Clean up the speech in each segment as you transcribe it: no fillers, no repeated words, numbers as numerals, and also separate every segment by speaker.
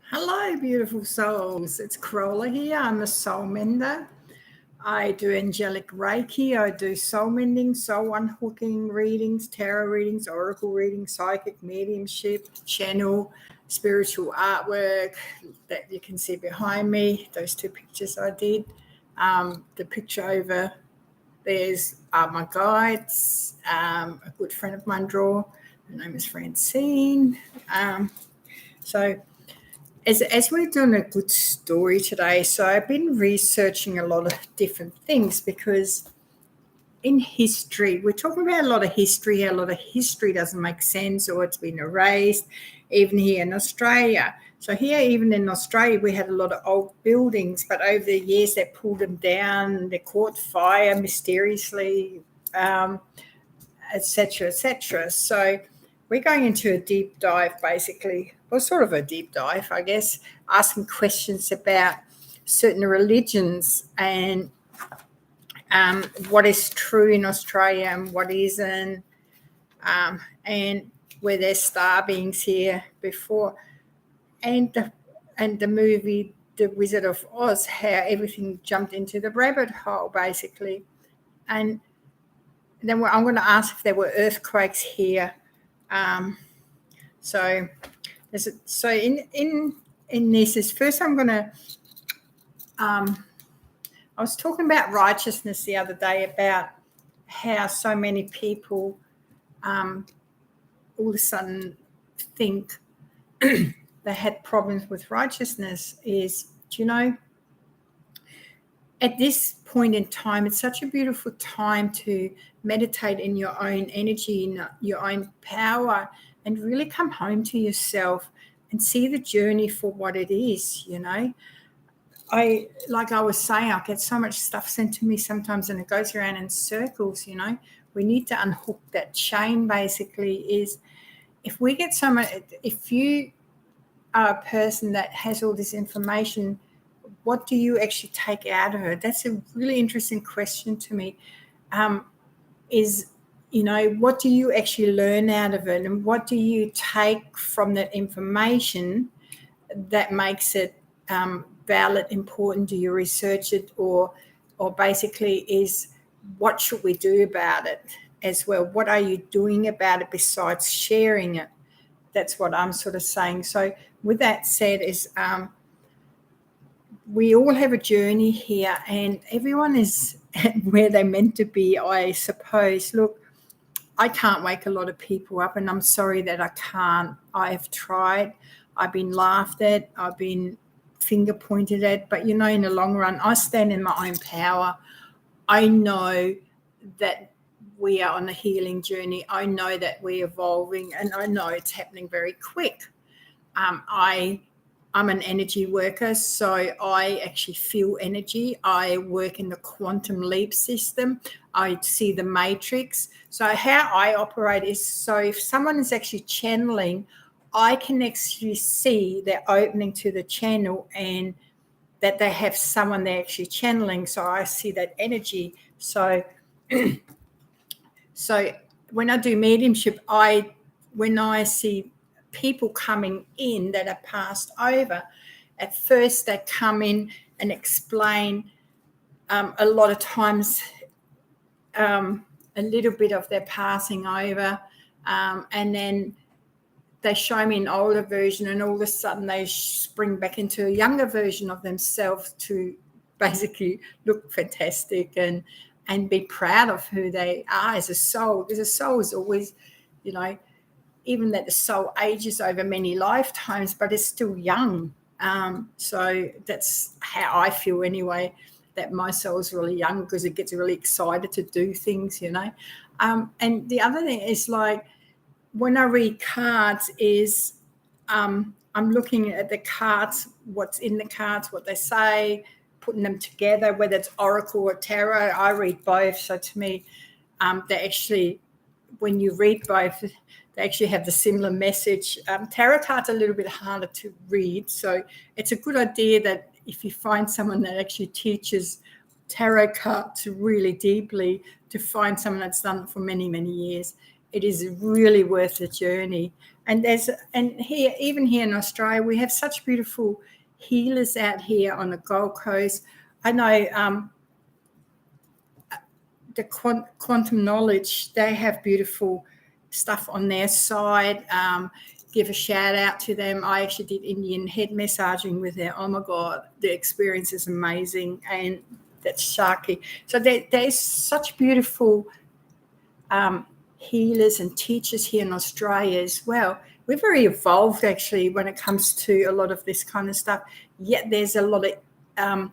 Speaker 1: Hello, beautiful souls. It's Corolla here. I'm a soul mender. I do angelic Reiki. I do soul mending, soul unhooking readings, tarot readings, oracle readings, psychic mediumship, channel, spiritual artwork that you can see behind me. Those two pictures I did. The picture over there's my guides. A good friend of mine draw. Her name is Francine. So as we're doing a good story today, so I've been researching a lot of different things because in history, we're talking about a lot of history. A lot of history doesn't make sense or it's been erased, even here in Australia. So here, even in Australia, we had a lot of old buildings, but over the years they pulled them down, they caught fire mysteriously, etc., etc. So we're going into a deep dive, basically, well, sort of a deep dive, I guess, asking questions about certain religions and what is true in Australia and what isn't, and were there star beings here before, and the movie The Wizard of Oz, how everything jumped into the rabbit hole, basically, and then I'm going to ask if there were earthquakes here. So in this is first I'm going to I was talking about righteousness the other day, about how so many people all of a sudden think they had problems with righteousness. Is, do you know, at this point in time, it's such a beautiful time to meditate in your own energy, in your own power, and really come home to yourself and see the journey for what it is, you know. Like I was saying, I get so much stuff sent to me sometimes and it goes around in circles, you know. We need to unhook that chain, basically, is if we get so much, if you are a person that has all this information, what do you actually take out of it? That's a really interesting question to me. Is, you know, what do you actually learn out of it, and what do you take from that information that makes it valid, important? Do you research it, or basically is what should we do about it as well? What are you doing about it besides sharing it? That's what I'm sort of saying. So with that said, is we all have a journey here and everyone is where they're meant to be, I suppose. Look, I can't wake a lot of people up, and I'm sorry that I can't. I have tried. I've been laughed at. I've been finger pointed at. But, you know, in the long run, I stand in my own power. I know that we are on a healing journey. I know that we're evolving, and I know it's happening very quick. I'm an energy worker, so I actually feel energy. I work in the quantum leap system. I see the matrix. So how I operate is, so if someone is actually channeling, I can actually see they're opening to the channel and that they have someone they're actually channeling. So I see that energy. So when I do mediumship, when I see people coming in that are passed over, at first they come in and explain a lot of times a little bit of their passing over, and then they show me an older version, and all of a sudden they spring back into a younger version of themselves to basically look fantastic and be proud of who they are as a soul, because a soul is always, you know, even that the soul ages over many lifetimes, but it's still young. So that's how I feel anyway, that my soul is really young because it gets really excited to do things, you know. And the other thing is, like, when I read cards is I'm looking at the cards, what's in the cards, what they say, putting them together, whether it's oracle or tarot. I read both. So to me, they actually, when you read both, they actually have the similar message. Tarot cards are a little bit harder to read. So it's a good idea that if you find someone that actually teaches tarot cards really deeply, to find someone that's done it for many, many years. it is really worth the journey. And here, even here in Australia, we have such beautiful healers out here on the Gold Coast. I know the quantum knowledge, they have beautiful stuff on their side. Give a shout out to them. I actually did Indian head massaging with them. Oh my God, the experience is amazing. And that's Shaki. So there's such beautiful healers and teachers here in Australia as well. We're very evolved actually when it comes to a lot of this kind of stuff. Yet there's a lot of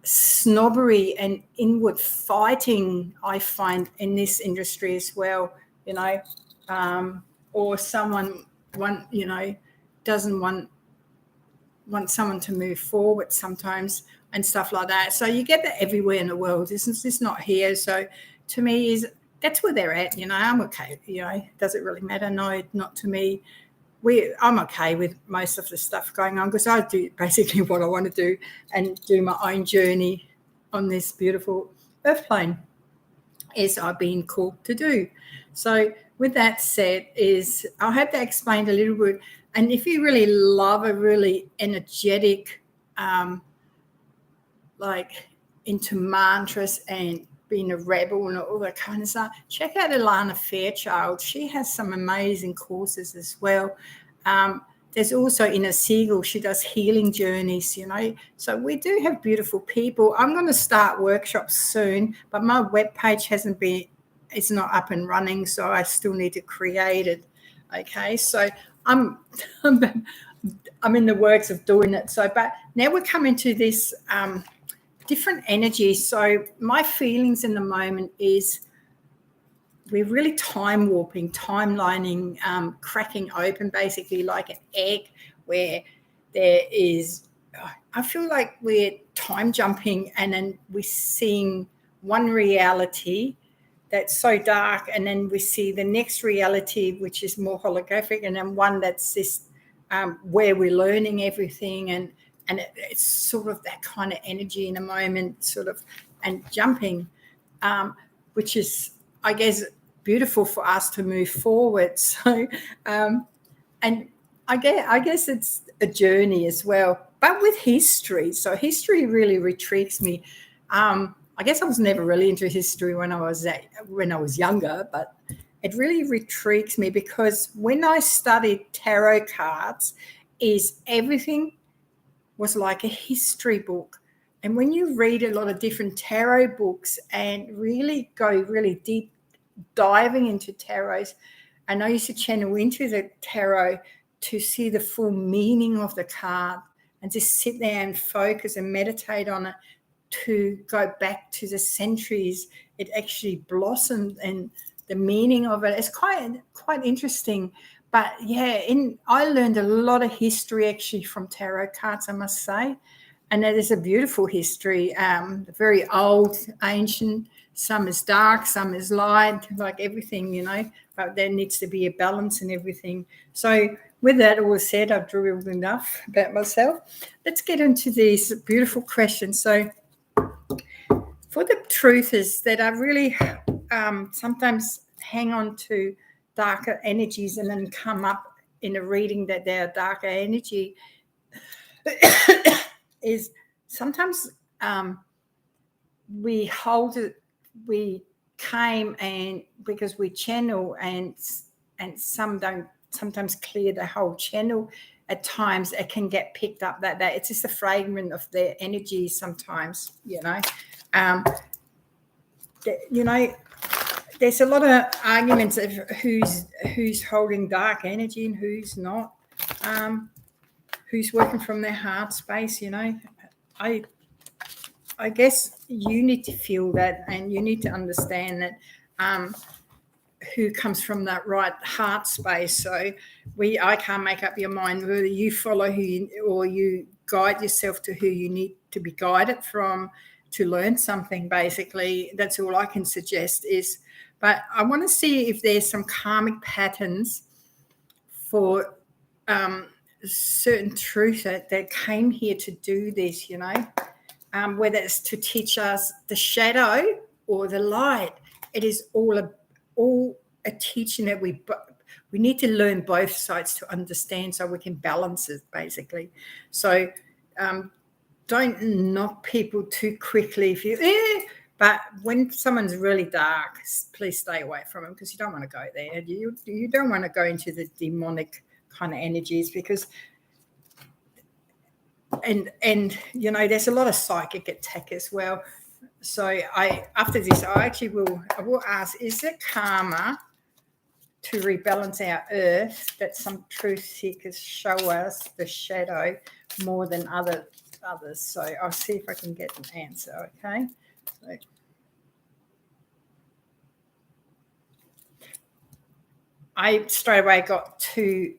Speaker 1: snobbery and inward fighting, I find, in this industry as well, or someone doesn't want someone to move forward sometimes and stuff like that. So you get that everywhere in the world. This is not here. So to me, that's where they're at. I'm okay. Does it really matter? No, not to me. I'm okay with most of the stuff going on because I do basically what I want to do and do my own journey on this beautiful earth plane as I've been called to do. So with that said, I hope that explained a little bit. And if you really love a really energetic, like into mantras and being a rebel and all that kind of stuff, check out Alana Fairchild. She has some amazing courses as well. There's also Inner Siegel. She does healing journeys, So we do have beautiful people. I'm going to start workshops soon, but my webpage it's not up and running, so I still need to create it. Okay, so I'm in the works of doing it. So, but now we're coming to this different energy. So my feelings in the moment is we're really time warping, timelining, cracking open basically like an egg where there is, I feel like we're time jumping and then we're seeing one reality that's so dark, and then we see the next reality, which is more holographic, and then one that's this where we're learning everything, and it's sort of that kind of energy in a moment, sort of, and jumping, which is, I guess, beautiful for us to move forward. So, and I guess it's a journey as well, but with history. So history really intrigues me. I guess I was never really into history when I was younger, but it really intrigues me because when I studied tarot cards, everything was like a history book. And when you read a lot of different tarot books and really go really deep diving into tarots, and I used to channel into the tarot to see the full meaning of the card and just sit there and focus and meditate on it, to go back to the centuries it actually blossomed and the meaning of it. It's quite interesting. But yeah, I learned a lot of history actually from tarot cards, I must say. And that is a beautiful history, very old, ancient. Some is dark, some is light, like everything, but there needs to be a balance in everything. So with that all said, I've drilled enough about myself. Let's get into these beautiful questions. So for the truth is that I really sometimes hang on to darker energies and then come up in a reading that they're darker energy is sometimes we hold it, we came and because we channel and some don't sometimes clear the whole channel. At times it can get picked up that it's just a fragment of their energy sometimes, there's a lot of arguments of who's holding dark energy and who's not, who's working from their heart space. I guess you need to feel that, and you need to understand that who comes from that right heart space. So I can't make up your mind whether you follow or you guide yourself to who you need to be guided from to learn something. Basically, that's all I can suggest is. But I want to see if there's some karmic patterns for certain truth that came here to do this, whether it's to teach us the shadow or the light. It is all a teaching that we need to learn both sides to understand so we can balance it, basically. So don't knock people too quickly if you but when someone's really dark, please stay away from them, because you don't want to go there. You don't want to go into the demonic kind of energies, because and you know, there's a lot of psychic attack as well. So after this I will ask, is it karma to rebalance our earth that some truth seekers show us the shadow more than others? So I'll see if I can get an answer. Okay, so I straight away got two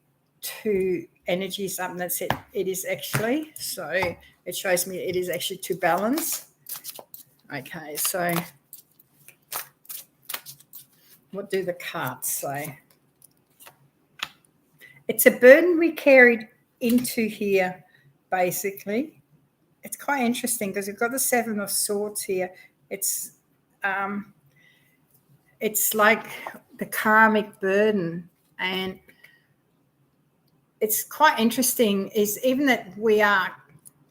Speaker 1: energies up, and that's it. It is actually, so it shows me it is actually to balance. Okay, so what do the cards say? It's a burden we carried into here, basically. It's quite interesting because we've got the Seven of Swords here. It's like the karmic burden, and it's quite interesting is even that we are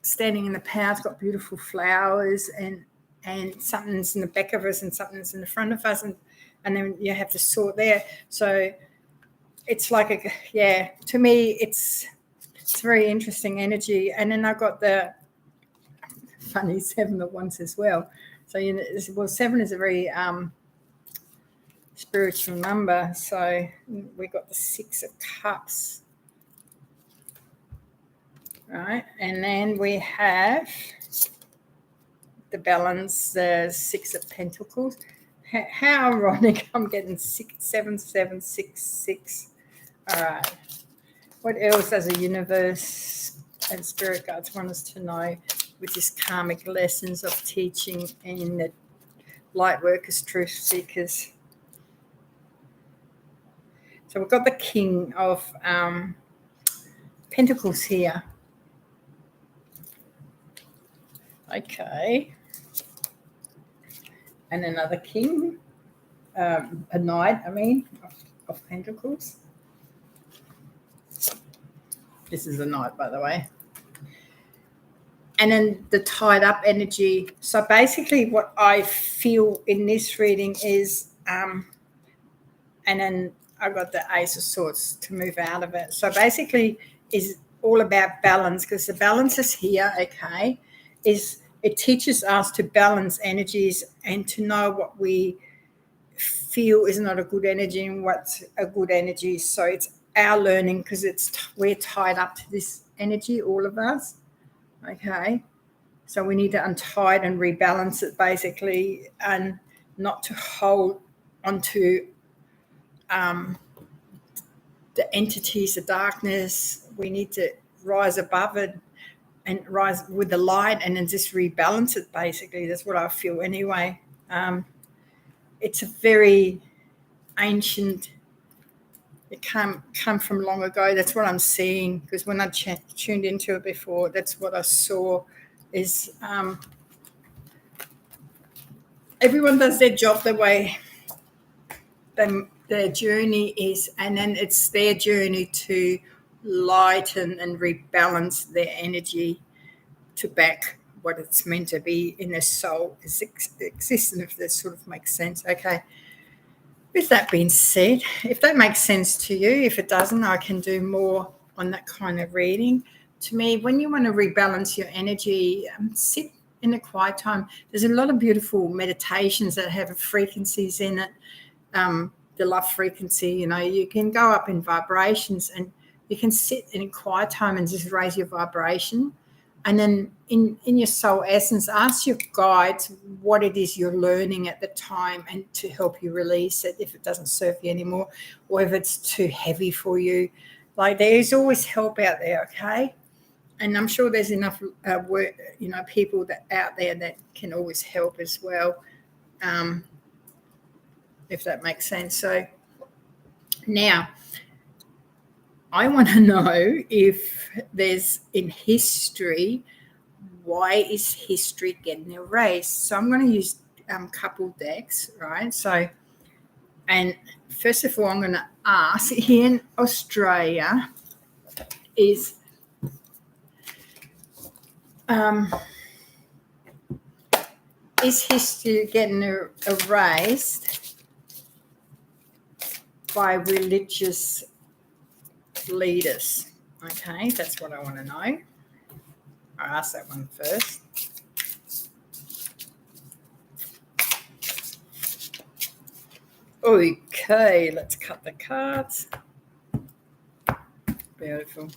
Speaker 1: standing in the power. It's got beautiful flowers, and something's in the back of us and something's in the front of us, and then you have the sword there. So it's like to me it's very interesting energy. And then I've got the funny Seven of Wands as well. So seven is a very spiritual number. So we got the Six of Cups, right? And then we have the balance, the Six of Pentacles. How ironic! I'm getting 7, 7, 6, 6. All right. What else does the universe and spirit guides want us to know with this karmic lessons of teaching in the light workers, truth seekers? So we've got the King of Pentacles here. Okay. And another King, a Knight, of Pentacles. This is a Knight, by the way. And then the tied up energy. So basically what I feel in this reading is, and then I got the Ace of Swords to move out of it. So basically is all about balance, because the balance is here, okay, it teaches us to balance energies and to know what we feel is not a good energy and what's a good energy. So it's our learning, because we're tied up to this energy, all of us. Okay, so we need to untie it and rebalance it, basically, and not to hold onto the entities, the darkness. We need to rise above it and rise with the light, and then just rebalance it, basically. That's what I feel anyway. It's a very ancient, it come from long ago. That's what I'm seeing, because when I tuned into it before, that's what I saw is everyone does their job the way their journey is, and then it's their journey to lighten and rebalance their energy to back what it's meant to be in their soul is existent, if that sort of makes sense. Okay. With that being said, if that makes sense to you, if it doesn't, I can do more on that kind of reading. To me, when you want to rebalance your energy, sit in a quiet time. There's a lot of beautiful meditations that have frequencies in it. The love frequency, you can go up in vibrations, and you can sit in a quiet time and just raise your vibration. And then in your soul essence, ask your guides what it is you're learning at the time, and to help you release it if it doesn't serve you anymore, or if it's too heavy for you. Like, there's always help out there, okay? And I'm sure there's enough work, people out there that can always help as well, if that makes sense. So now, I want to know if there's in history, why is history getting erased? So I'm going to use couple decks, right? So And first of all, I'm going to ask, here in Australia, is history getting erased by religious leaders? Okay, that's what I want to know. I'll ask that one first. Okay, let's cut the cards. Beautiful.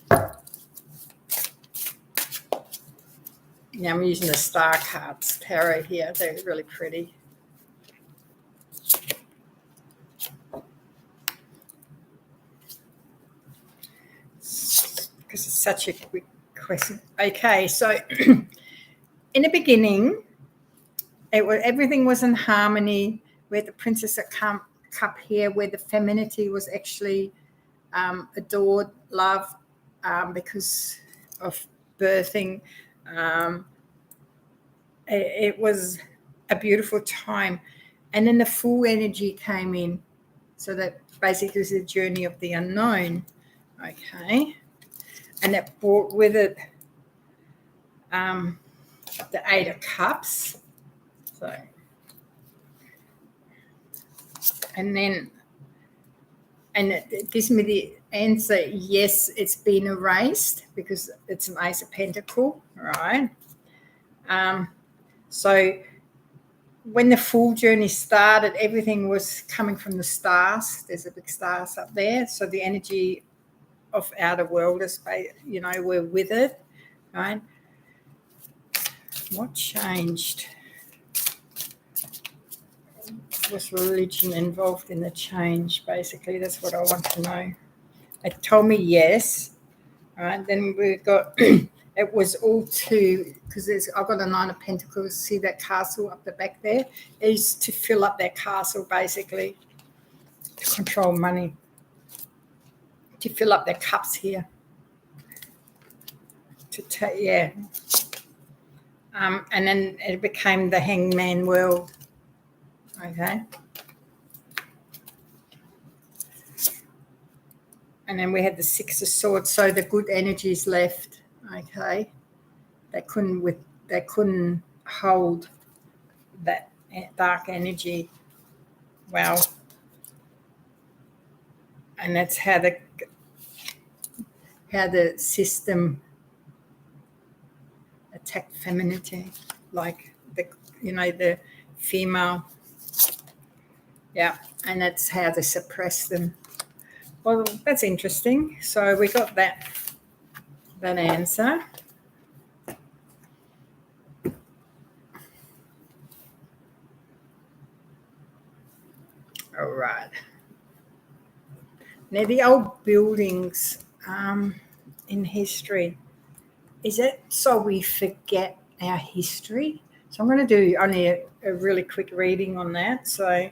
Speaker 1: Now I'm using the Star Cards Tarot here. They're really pretty. Because it's such a quick question. Okay, so in the beginning, everything was in harmony. Where the Princess of Cup here, where the femininity was actually adored, loved, because of birthing. It was a beautiful time. And then the full energy came in. So that basically is the journey of the unknown. Okay. And that brought with it the Eight of Cups. So, and then, and it gives me the answer, yes, it's been erased because it's an Ace of Pentacles, right? So when the full journey started, everything was coming from the stars. There's a big stars up there. So the energy of outer world is, we're with it, right? What changed? Was religion involved in the change? Basically, that's what I want to know. It told me yes. All right, then we got it was all to, because I've got a Nine of Pentacles. See that castle up the back there? Is to fill up that castle, basically, to control money, to fill up their cups here. And then it became the Hangman world. Okay. And then we had the Six of Swords, so the good energies left. Okay, they couldn't hold that dark energy. Wow. And that's how the system attacked femininity, like the female. Yeah, and that's how they suppress them. Well, that's interesting. So we got that answer. All right. Now the old buildings in history, is it so we forget our history? So I'm going to do only a really quick reading on that. So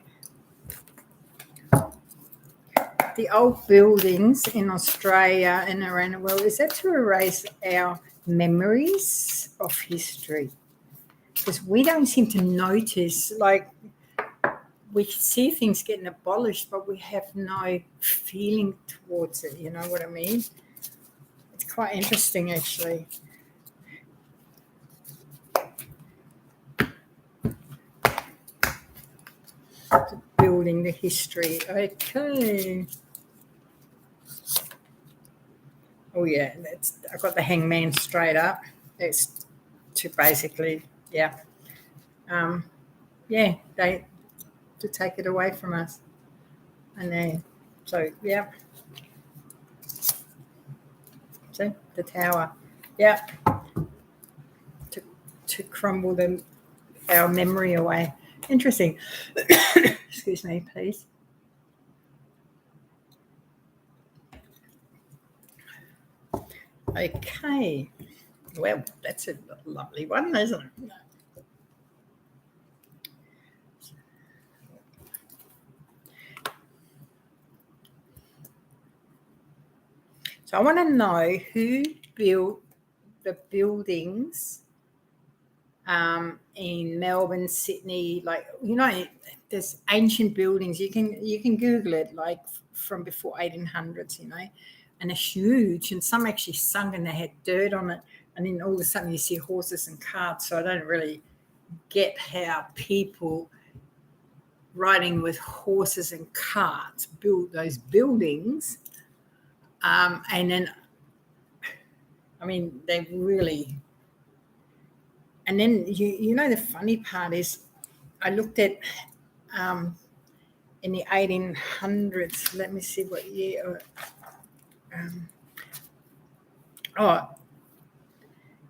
Speaker 1: the old buildings in Australia and around the world, is that to erase our memories of history? Because we don't seem to notice, like, we see things getting abolished, but we have no feeling towards it. You know what I mean? It's quite interesting, actually. Building the history. Okay. Oh yeah, I got the Hangman straight up. It's to basically, yeah, they to take it away from us, and then so yeah. See the Tower, yeah, to crumble our memory away. Interesting. Excuse me, please. Okay. Well, that's a lovely one, isn't it? So I want to know who built the buildings in Melbourne, Sydney, like, there's ancient buildings. You can Google it, like from before 1800s, and they're huge, and some actually sunk and they had dirt on it, and then all of a sudden you see horses and carts. So I don't really get how people riding with horses and carts built those buildings, and then, they really. And then the funny part is, I looked at in the 1800s. Let me see what year.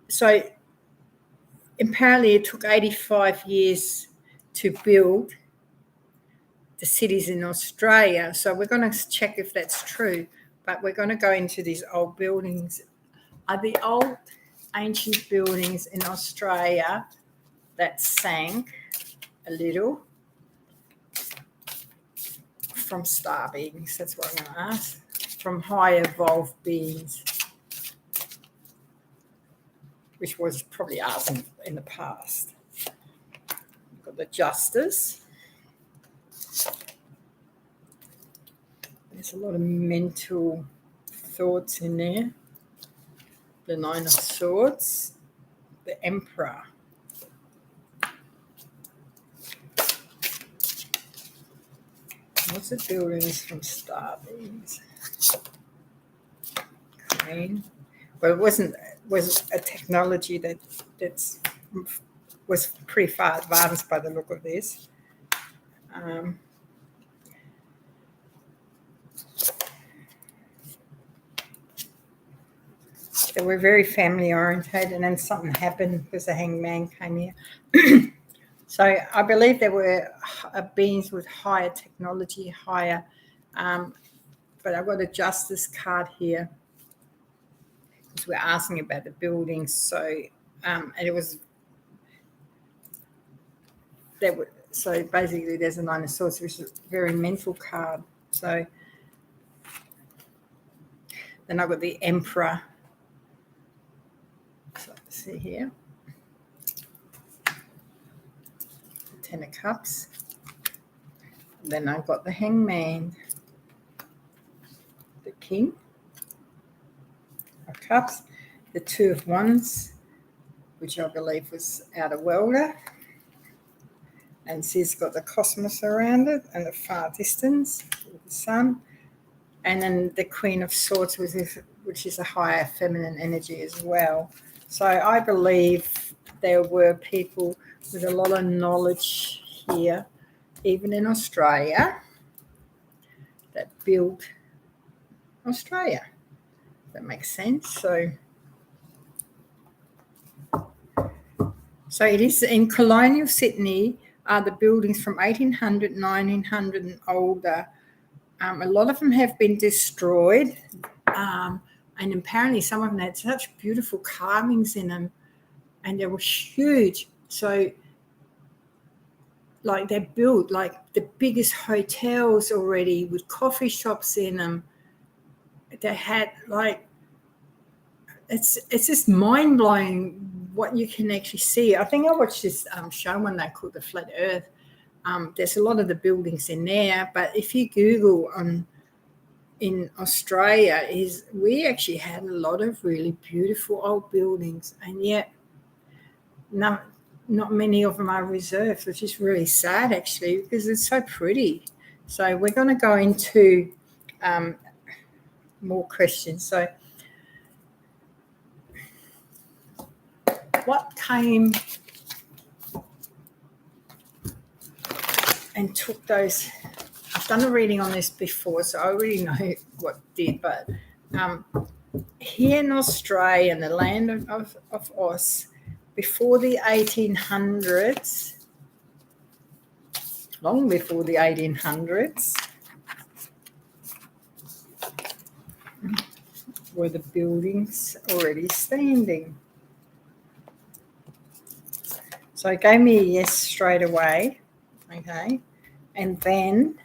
Speaker 1: So apparently it took 85 years to build the cities in Australia. So we're going to check if that's true, but we're going to go into these old buildings. Are the old ancient buildings in Australia that sank a little from star beings? That's what I'm going to ask. From high evolved beings, which was probably us in the past. We've got the Justice. There's a lot of mental thoughts in there. The Nine of Swords, the Emperor. What's the buildings from star beings? Crane. Well, it was a technology that was pretty far advanced by the look of this. They were very family orientated, and then something happened because the hangman came here. So I believe there were beings with higher technology, higher. But I've got a Justice card here because we're asking about the buildings. So and it was. So basically, there's a Nine of Swords, which is a very mental card. So then I've got the Emperor. So let's see here. The Ten of Cups. And then I've got the Hangman. The King of Cups. The Two of Wands, which I believe was out of Welder. And she's got the cosmos around it and the far distance with the sun. And then the Queen of Swords, which is a higher feminine energy as well. So I believe there were people with a lot of knowledge here, even in Australia, that built Australia. That makes sense. So it is in colonial Sydney. Are the buildings from 1800, 1900 and older. A lot of them have been destroyed, and apparently some of them had such beautiful carvings in them, and they were huge. So, like, they built like the biggest hotels already with coffee shops in them. They had like, it's just mind blowing what you can actually see. I think I watched this show one day called The Flat Earth. There's a lot of the buildings in there, but if you Google in Australia, we actually had a lot of really beautiful old buildings, and yet not many of them are reserved, which is really sad actually, because it's so pretty. So we're going to go into more questions. So what came and took those? I've done a reading on this before, so I already know what did, but here in Australia, in the land of Oz, before the 1800s, long before the 1800s, were the buildings already standing? So it gave me a yes straight away, okay? And then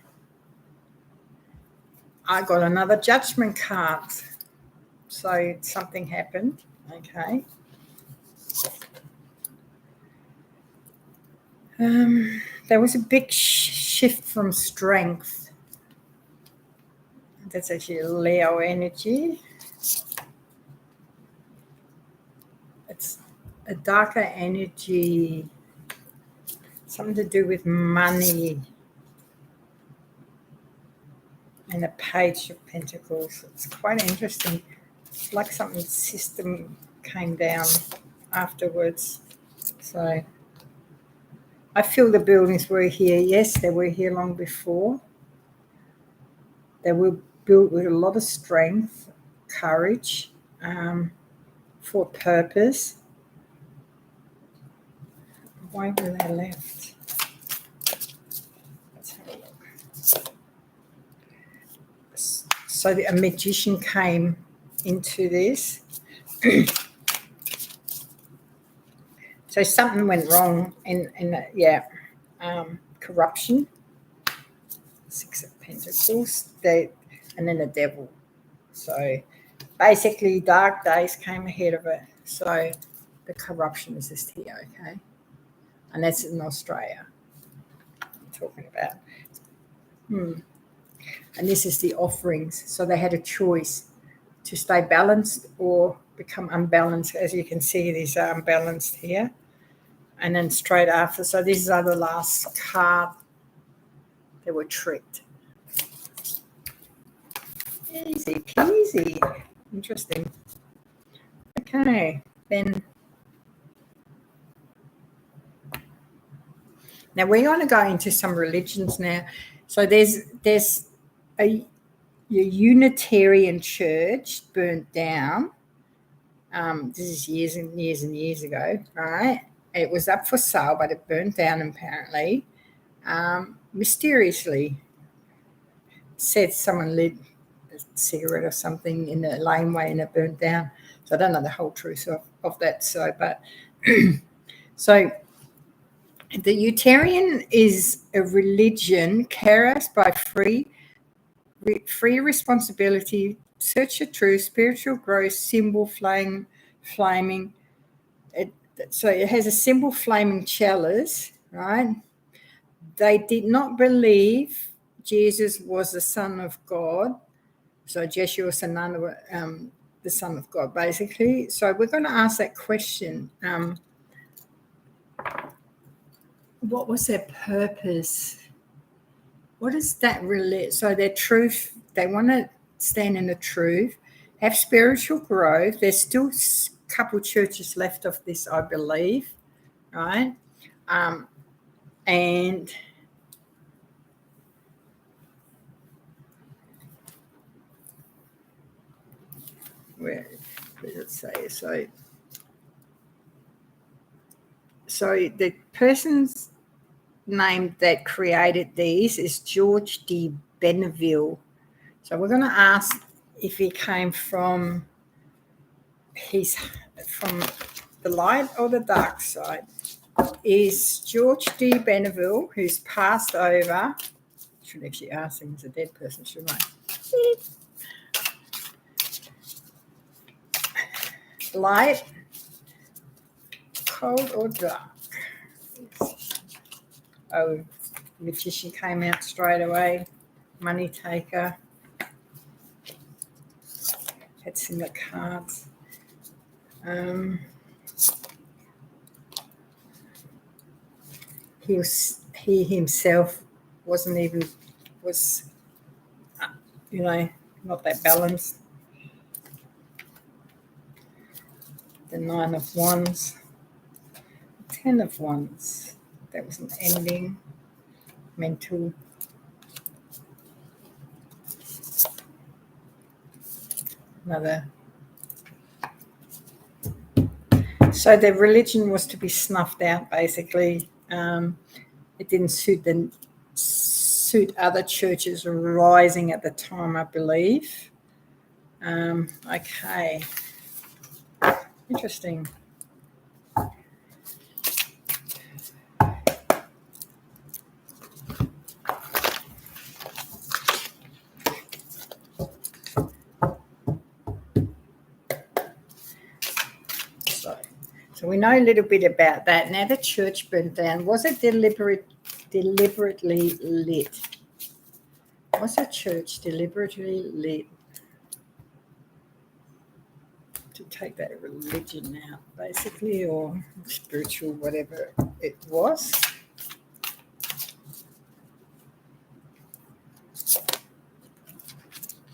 Speaker 1: I got another judgment card. So something happened, okay? There was a big shift from strength. That's actually Leo energy. It's a darker energy, something to do with money, and a Page of Pentacles. It's quite interesting. It's like something system came down afterwards. So I feel the buildings were here. Yes, they were here long before. They were built with a lot of strength, courage, for purpose. Why were they left? Let's have a look. So a magician came into this. So something went wrong in corruption. Six of Pentacles, and then the Devil. So basically dark days came ahead of it. So the corruption is just here, okay? And that's in Australia I'm talking about. And this is the offerings. So they had a choice to stay balanced or become unbalanced. As you can see, these are unbalanced here. And then straight after, so these are the last card. They were tricked. Easy peasy. Interesting. Okay, then. Now we're going to go into some religions now. So there's a Unitarian church burnt down. This is years and years and years ago, right? It was up for sale, but it burnt down apparently. Mysteriously, said someone lit a cigarette or something in the laneway and it burnt down. So I don't know the whole truth of that. So, but so the Unitarian is a religion characterized by free responsibility, search of truth, spiritual growth, symbol flaming. So it has a symbol flaming chalice, right? They did not believe Jesus was the Son of God. So Jeshua was the Son of God, basically. So we're going to ask that question. What was their purpose? What is that really? So their truth, they want to stand in the truth, have spiritual growth. There's still a couple churches left of this, I believe, right? And where does it say? So the person's name that created these is George D. Benneville. So we're going to ask if he came from the light or the dark side. Is George D. Benneville, who's passed over, I should actually ask him as a dead person, shouldn't I? Light, cold or dark? Oh, magician came out straight away. Money taker. Had similar cards. He himself was not that balanced. The 9 of Wands, 10 of Wands. That was an ending. Mental. Another. So the religion was to be snuffed out, basically. It didn't suit other churches rising at the time, I believe. Okay. Interesting. So we know a little bit about that. Now the church burned down. Was it deliberately lit? Was a church deliberately lit to take that religion out, basically, or spiritual, whatever it was?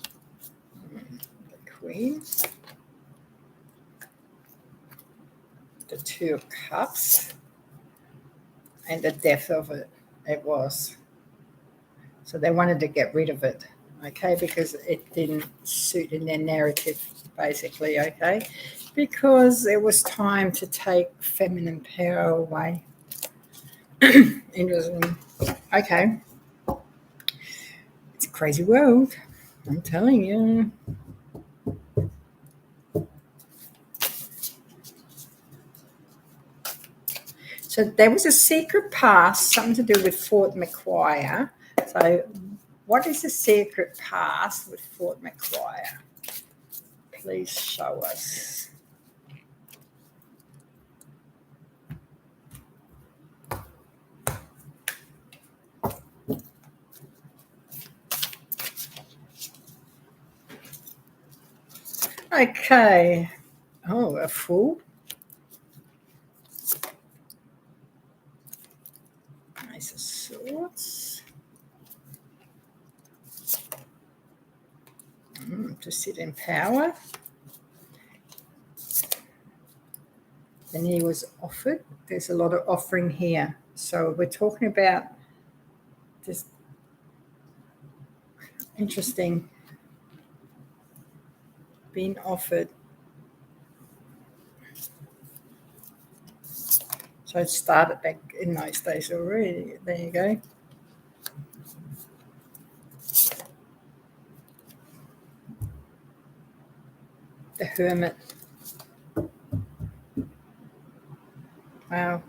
Speaker 1: The Queen, the Two of Cups, and the death of it. It was. So they wanted to get rid of it, okay, because it didn't suit in their narrative, basically, okay, because it was time to take feminine power away. Interesting. Okay. It's a crazy world, I'm telling you. So there was a secret past, something to do with Fort McGuire. So what is the secret past with Fort McGuire? Please show us. Okay. Oh, a fool. Ace of Swords. To sit in power. And he was offered. There's a lot of offering here. So we're talking about this interesting being offered. So it started back in those days already. There you go. The Hermit. Wow.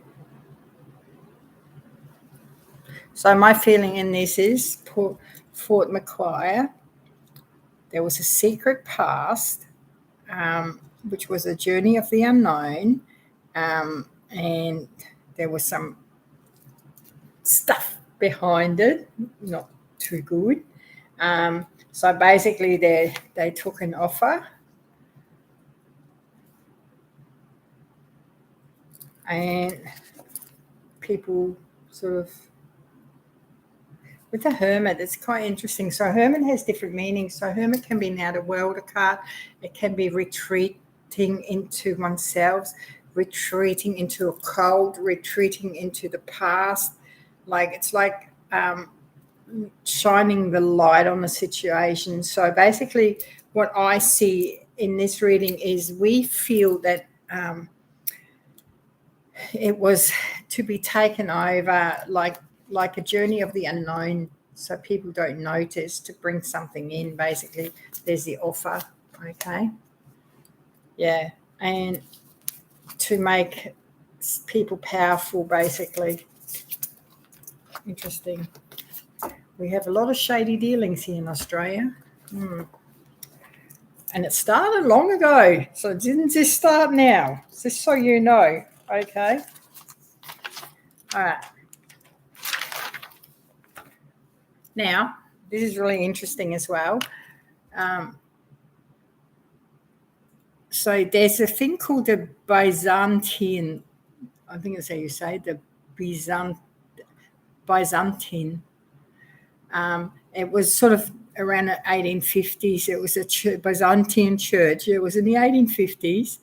Speaker 1: So my feeling in this is Fort McGuire. There was a secret past, which was a journey of the unknown, and there was some stuff behind it, not too good. So basically, they took an offer, and people sort of. With the Hermit, it's quite interesting. So Hermit has different meanings. So Hermit can be an outer world card. It can be retreating into oneself, retreating into a cold, retreating into the past. Like it's like shining the light on the situation. So basically, what I see in this reading is we feel that it was to be taken over, like a journey of the unknown, so people don't notice, to bring something in. Basically, there's the offer, okay? Yeah, and to make people powerful, basically. Interesting. We have a lot of shady dealings here in Australia. And it started long ago, so it didn't just start now, just so you know, okay? All right. Now, this is really interesting as well. So there's a thing called the Byzantine, I think that's how you say it, the Byzantine. It was sort of around the 1850s. It was a Byzantine church. It was in the 1850s.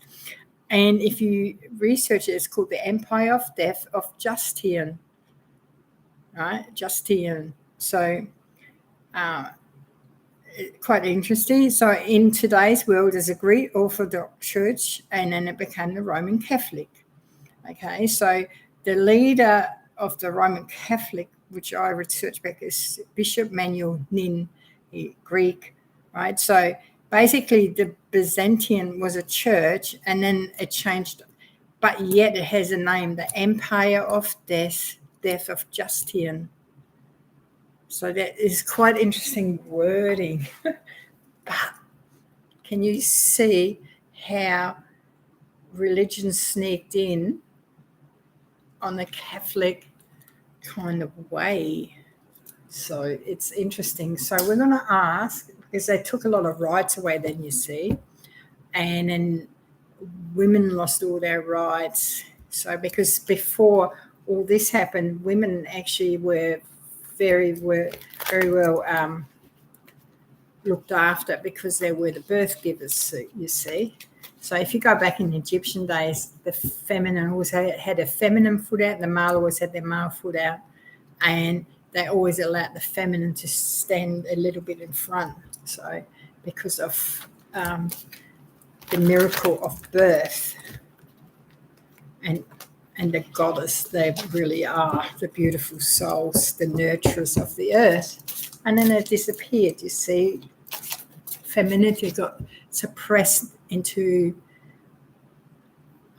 Speaker 1: And if you research it, it's called the Empire of Death of Justinian, right? Justinian. So quite interesting. So in today's world, there's a Greek Orthodox Church, and then it became the Roman Catholic. Okay, so the leader of the Roman Catholic, which I researched back, is Bishop Manuel Nin, Greek, right? So basically, the Byzantine was a church, and then it changed, but yet it has a name, the Empire of Death of Justinian. So that is quite interesting wording. But can you see how religion sneaked in on the Catholic kind of way. So it's interesting. So we're going to ask, because they took a lot of rights away then, you see, and then women lost all their rights. So because before all this happened, women actually were very well looked after because they were the birth givers, you see. So if you go back in Egyptian days, the feminine always had a feminine foot out, the male always had their male foot out, and they always allowed the feminine to stand a little bit in front. So because of the miracle of birth and the goddess, they really are the beautiful souls, the nurturers of the earth. And then it disappeared, you see. Femininity got suppressed into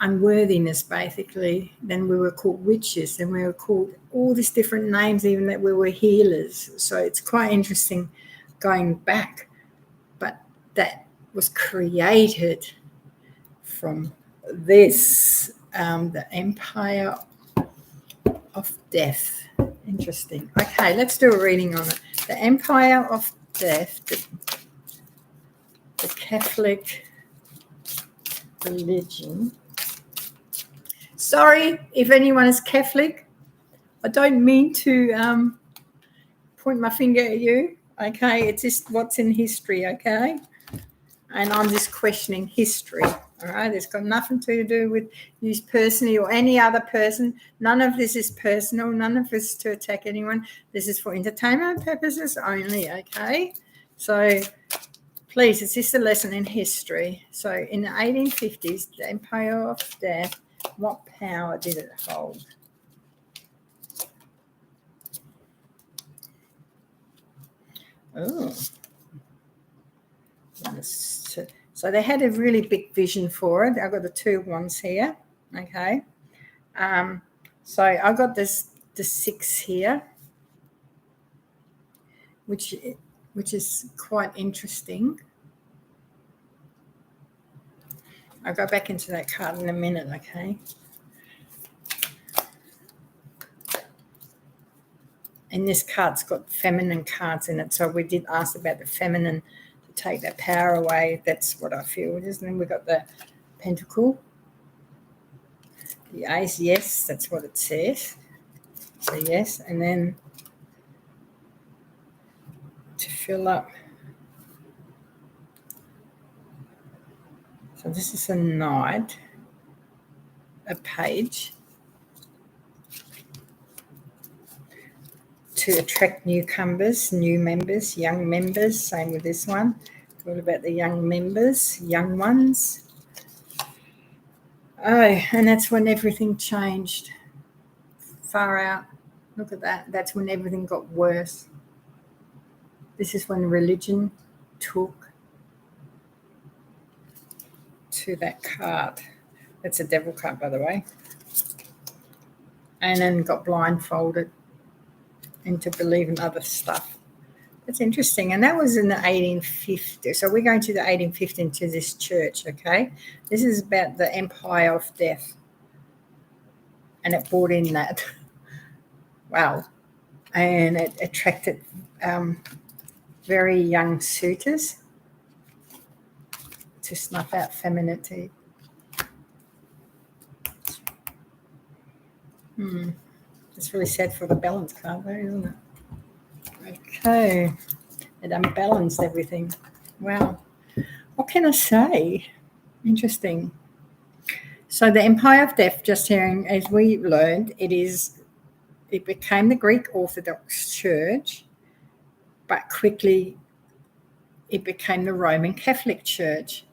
Speaker 1: unworthiness, basically. Then we were called witches, and we were called all these different names, even that we were healers. So it's quite interesting going back. But that was created from this, the Empire of Death. Interesting. Okay, let's do a reading on it. The Empire of Death, the Catholic religion. Sorry if anyone is Catholic. I don't mean to point my finger at you. Okay, it's just what's in history. Okay, and I'm just questioning history. All right, it's got nothing to do with you personally or any other person. None of this is personal. None of this is to attack anyone. This is for entertainment purposes only. Okay, so please, it's just a lesson in history. So in the 1850s, the Empire of Death, what power did it hold? Oh. So they had a really big vision for it. I've got the two ones here. Okay. So I got the 6 here, which is quite interesting. I'll go back into that card in a minute, okay? And this card's got feminine cards in it, so we did ask about the feminine to take that power away. That's what I feel it is. And then we've got the Pentacle, the Ace, yes, that's what it says. So yes, and then to fill up. So this is a Knight, a Page, to attract newcomers, new members, young members. Same with this one. What about the young members, young ones? Oh, and that's when everything changed. Far out. Look at that. That's when everything got worse. This is when religion took to that card. That's a devil card, by the way. And then got blindfolded into believing other stuff. That's interesting. And that was in the 1850s. So we're going to the 1850 to this church, okay? This is about the Empire of Death. And it brought in that. Wow. And it attracted very young suitors to snuff out femininity. It's really sad for the balance card, though, isn't it? Okay. It unbalanced everything. Wow. What can I say? Interesting. So the Empire of Death, just hearing, as we learned, it became the Greek Orthodox Church, but quickly it became the Roman Catholic Church,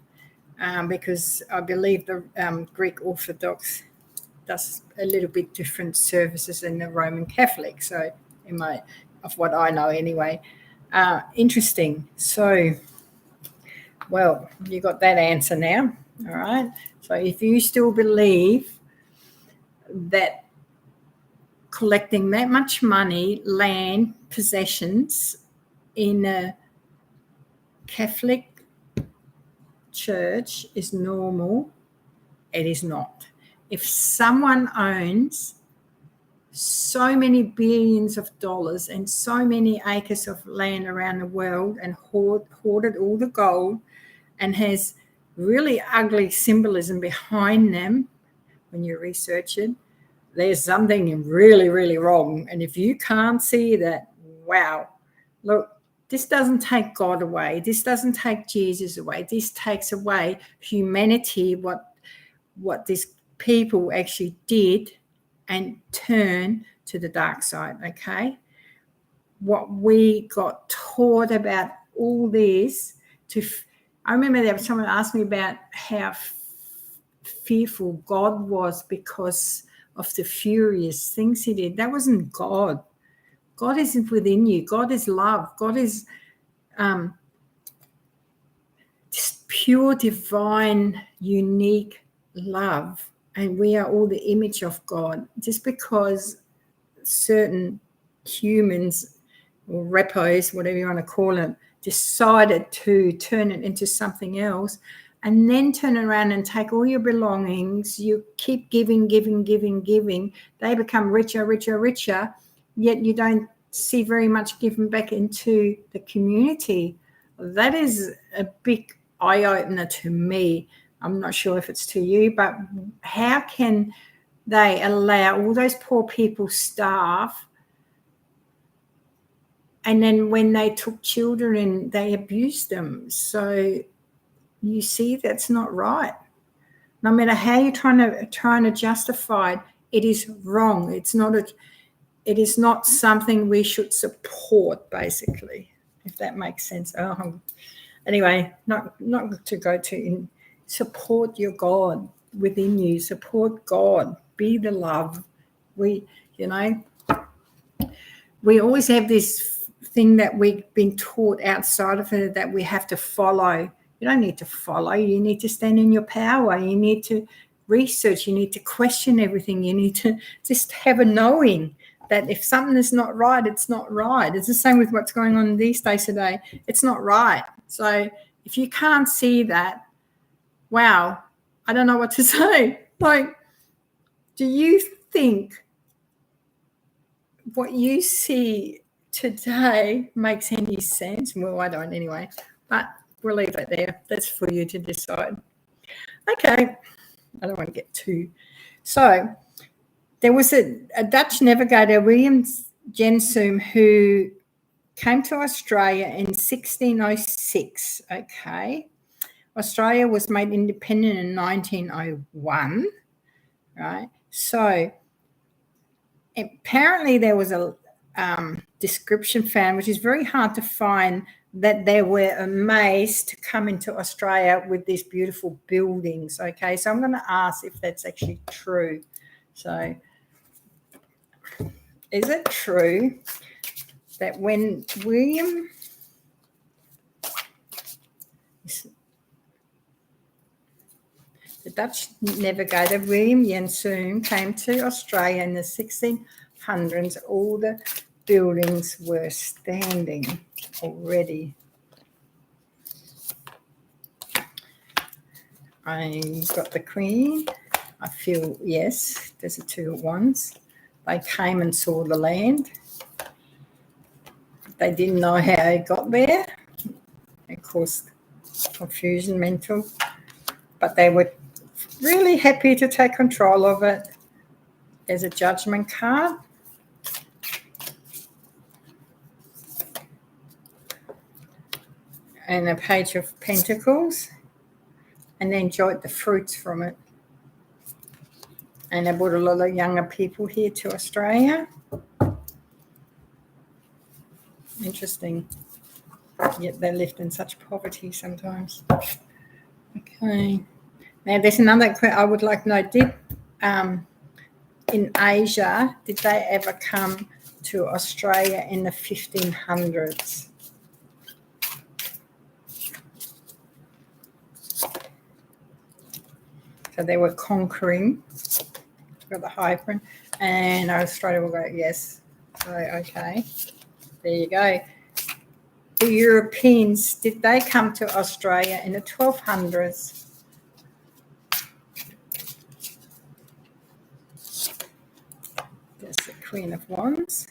Speaker 1: because I believe the Greek Orthodox does a little bit different services than the Roman Catholic. So, of what I know anyway. Interesting. So, well, you got that answer now. All right. So if you still believe that collecting that much money, land, possessions in a Catholic church is normal, It is not. If someone owns so many billions of dollars and so many acres of land around the world and hoarded all the gold and has really ugly symbolism behind them, when you research it, there's something really, really wrong. And if you can't see that, wow, look, this doesn't take God away. This doesn't take Jesus away. This takes away humanity, what these people actually did and turn to the dark side, okay? What we got taught about all this I remember there was someone asked me about how fearful God was because of the furious things he did. That wasn't God. God isn't within you. God is love. God is just pure, divine, unique love. And we are all the image of God. Just because certain humans or repos, whatever you want to call them, decided to turn it into something else and then turn around and take all your belongings, you keep giving, they become richer, yet you don't see very much given back into the community. That is a big eye-opener to me. I'm not sure if it's to you, but how can they allow all those poor people starve, and then when they took children, they abused them? So you see, that's not right. No matter how you're trying to justify it, it is wrong. It is not something we should support, basically, if that makes sense. Anyway, not to go to support your God within you. Support God. Be the love. We always have this thing that we've been taught outside of it that we have to follow. You don't need to follow. You need to stand in your power. You need to research. You need to question everything. You need to just have a knowing that if something is not right, it's not right. It's the same with what's going on these days today. It's not right. So if you can't see that, wow, I don't know what to say. Like, do you think what you see today makes any sense? Well, I don't anyway, but we'll leave it there. That's for you to decide. Okay, I don't want to get too. So there was a Dutch navigator, William Jensum, who came to Australia in 1606, okay? Australia was made independent in 1901, right? So apparently there was a description found, which is very hard to find, that they were amazed to come into Australia with these beautiful buildings, okay? So I'm going to ask if that's actually true. So is it true that when the Dutch navigator William Jensum came to Australia in the 1600s, all the buildings were standing already? I got the Queen. I feel yes, there's the 2 at once. They came and saw the land. They didn't know how it got there. It caused confusion, mental. But they were really happy to take control of it. There's a judgment card. And a page of pentacles. And they enjoyed the fruits from it. And they brought a lot of younger people here to Australia. Interesting. Yet they lived in such poverty sometimes. Okay. Now there's another question I would like to know. Did in Asia, did they ever come to Australia in the 1500s? So they were conquering. Got the hyphen, and Australia will go yes. So okay, there you go. The Europeans, did they come to Australia in the 1200s? There's the Queen of Wands,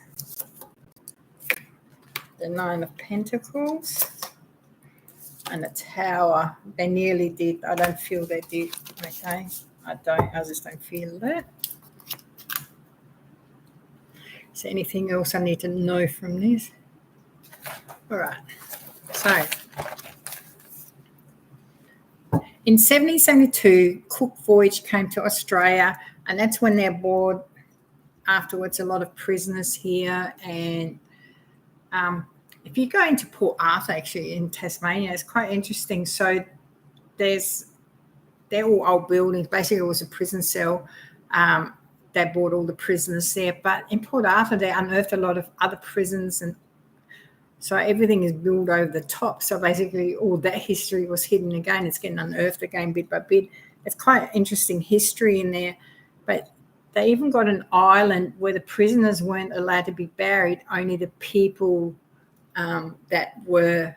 Speaker 1: the Nine of Pentacles, and the Tower. They nearly did. I don't feel they did. Okay, I just don't feel that. Is there anything else I need to know from this? All right. So in 1772, Cook voyage came to Australia, and that's when they brought afterwards a lot of prisoners here. And if you go into Port Arthur, actually in Tasmania, it's quite interesting. So they're all old buildings. Basically, it was a prison cell. They brought all the prisoners there. But in Port Arthur, they unearthed a lot of other prisons, and so everything is built over the top. So basically, all that history was hidden again. It's getting unearthed again bit by bit. It's quite interesting history in there. But they even got an island where the prisoners weren't allowed to be buried. Only the people that were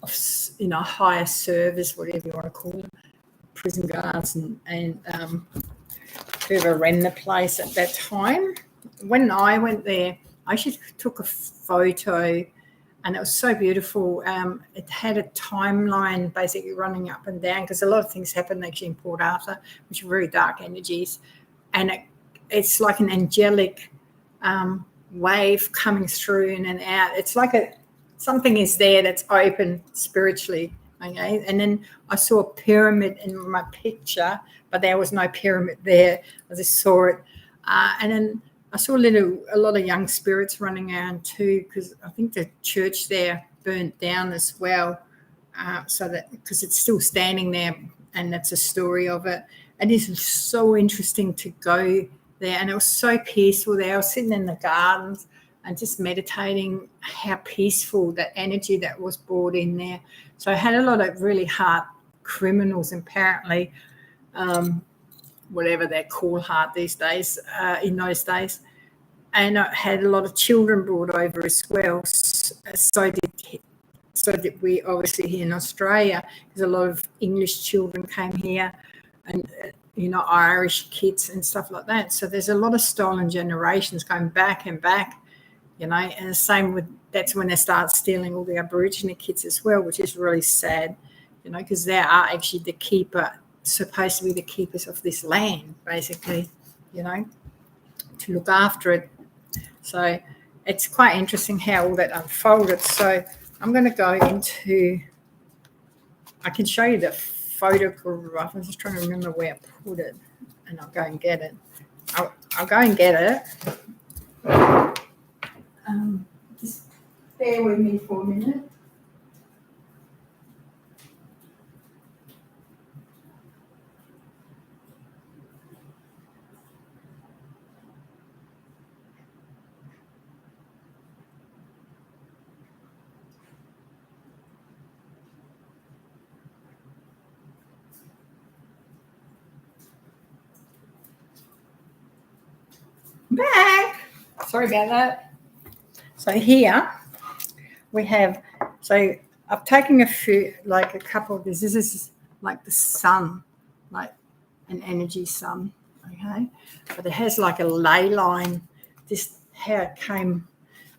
Speaker 1: of, higher service, whatever you want to call them, prison guards and whoever ran the place at that time. When I went there, I actually took a photo, and it was so beautiful. It had a timeline basically running up and down, because a lot of things happen actually in Port Arthur, which are very dark energies. And it's like an angelic wave coming through in and out. It's like something is there that's open spiritually. Okay, and then I saw a pyramid in my picture, but there was no pyramid there. I just saw it, and then I saw a lot of young spirits running around too, because I think the church there burnt down as well. So that, because it's still standing there, and that's a story of it. And it is so interesting to go there, and it was so peaceful there. I was sitting in the gardens and just meditating how peaceful that energy that was brought in there. So I had a lot of really hard criminals, apparently, whatever they're called hard these days, in those days. And I had a lot of children brought over as well. So did we, obviously, here in Australia, because a lot of English children came here, and Irish kids and stuff like that. So there's a lot of stolen generations going back and back, and the same with, that's when they start stealing all the Aboriginal kids as well, which is really sad, because they are actually supposed to be the keepers of this land, basically, to look after it. So it's quite interesting how all that unfolded. So I'm going to go into, I can show you the photograph. I'm just trying to remember where I put it, and I'll go and get it. I'll go and get it. Just bear with me for a minute. Back. Sorry about that. So here we have, so I've taken a couple of these. This is like the sun, like an energy sun, okay? But it has like a ley line, just how it came.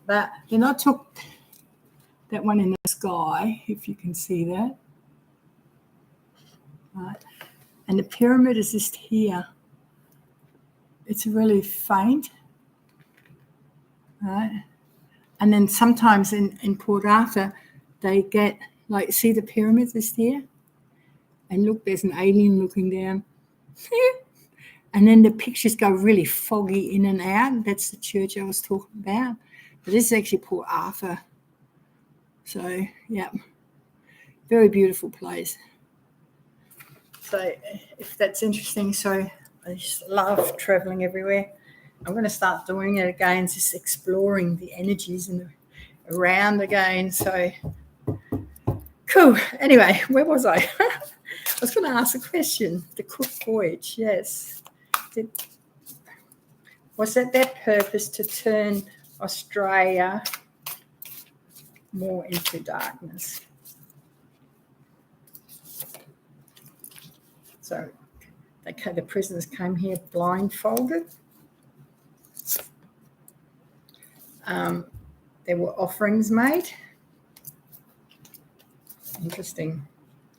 Speaker 1: But then I took that one in the sky, if you can see that. Right. And the pyramid is just here. It's really faint. Right. And then sometimes in Port Arthur, they get, like, see the pyramids is here? And look, there's an alien looking down. And then the pictures go really foggy in and out. That's the church I was talking about. But this is actually Port Arthur. So, yeah, very beautiful place. So if that's interesting, so I just love traveling everywhere. I'm going to start doing it again, just exploring the energies and around again. So cool. Anyway, where was I? I was going to ask a question. The Cook voyage, yes. Was that their purpose to turn Australia more into darkness? So the prisoners came here blindfolded. there were offerings made. Interesting.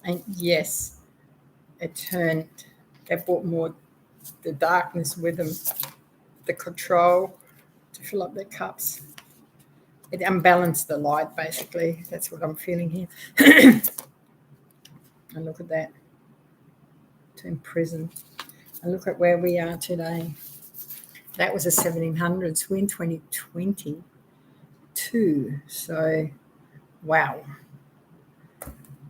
Speaker 1: And yes, it turned, they brought more the darkness with them, the control to fill up their cups. It unbalanced the light, basically. That's what I'm feeling here. And look at that. To imprison. And look at where we are today. That was the 1700s. We're in 2022. So, wow.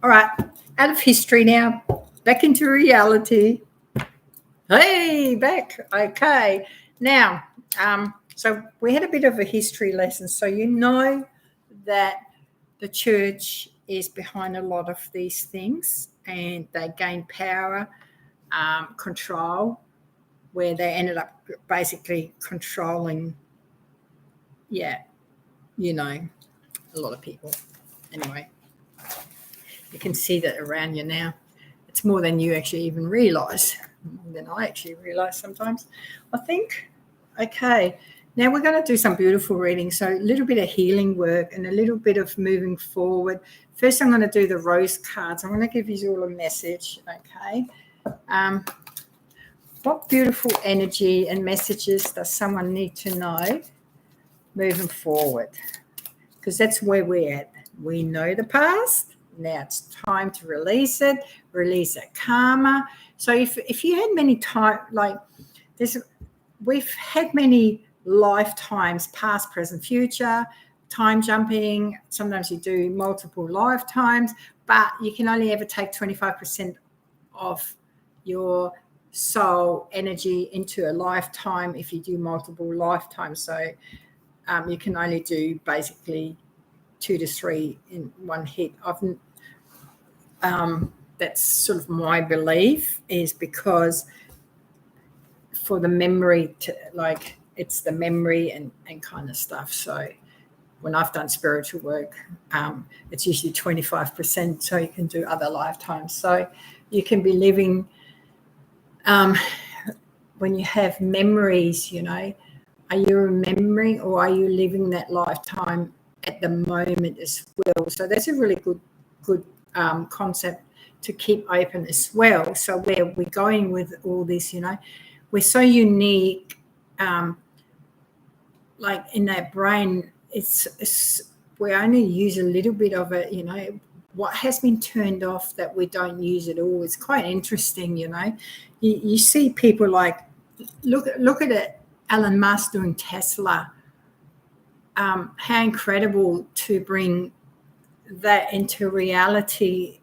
Speaker 1: All right. Out of history now. Back into reality. Hey, back. Okay. Now, so we had a bit of a history lesson. So you know that the church is behind a lot of these things, and they gained power, control, where they ended up basically controlling, a lot of people. Anyway, you can see that around you now. It's more than you actually even realise, more than I actually realise sometimes, I think. Okay, now we're going to do some beautiful reading. So a little bit of healing work and a little bit of moving forward. First, I'm going to do the rose cards. I'm going to give you all a message, okay? What beautiful energy and messages does someone need to know moving forward? Because that's where we're at. We know the past. Now it's time to release it, release that karma. So if you had many time, we've had many lifetimes, past, present, future, time jumping. Sometimes you do multiple lifetimes, but you can only ever take 25% of your soul energy into a lifetime if you do multiple lifetimes. So you can only do basically 2 to 3 in one hit. That's sort of my belief, is because for the memory to, it's the memory and kind of stuff. So when I've done spiritual work, it's usually 25%, so you can do other lifetimes. So you can be living, when you have memories, are you remembering, or are you living that lifetime at the moment as well? So that's a really good concept to keep open as well. So where we're going with all this, we're so unique, like in that brain, it's we only use a little bit of it, what has been turned off that we don't use at all. It's quite interesting, you see people like, look at it, Elon Musk doing Tesla. How incredible to bring that into reality,